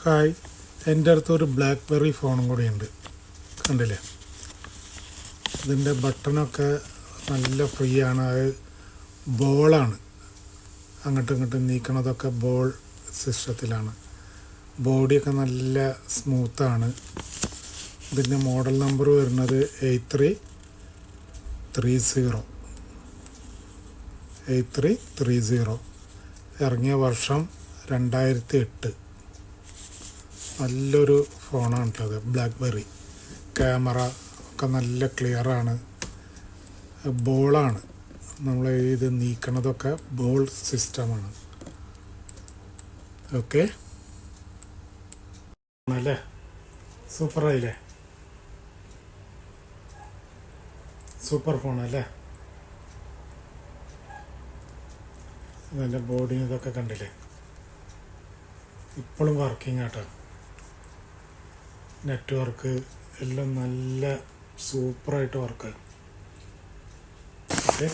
Hi, എൻ്റെ അടുത്തൊരു blackberry ഫോണും കൂടി ഉണ്ട്. കണ്ടില്ലേ, ഇതിൻ്റെ ബട്ടണൊക്കെ നല്ല ഫ്രീ ആണ്. അത് ബോളാണ്, അങ്ങോട്ടും ഇങ്ങോട്ടും നീക്കണതൊക്കെ ബോൾ സിസ്റ്റത്തിലാണ്. ബോഡിയൊക്കെ നല്ല സ്മൂത്താണ്. ഇതിൻ്റെ മോഡൽ നമ്പർ വരുന്നത് 8330. ഇറങ്ങിയ വർഷം 2008. നല്ലൊരു ഫോണാണ് കേട്ടത് ബ്ലാക്ക്ബെറി. ക്യാമറ ഒക്കെ നല്ല ക്ലിയറാണ്. ബോളാണ്, നമ്മൾ ഇത് നീക്കണതൊക്കെ ബോൾ സിസ്റ്റമാണ്. ഓക്കെ, അല്ലേ, സൂപ്പറായില്ലേ, സൂപ്പർ ഫോണല്ലേ. ഇതിൻ്റെ ബോഡി ഇതൊക്കെ കണ്ടില്ലേ, ഇപ്പോഴും വർക്കിംഗ് ആട്ടോ. നെറ്റ്വർക്ക് എല്ലാം നല്ല സൂപ്പറായിട്ട് വർക്കാണ്. ഓക്കെ.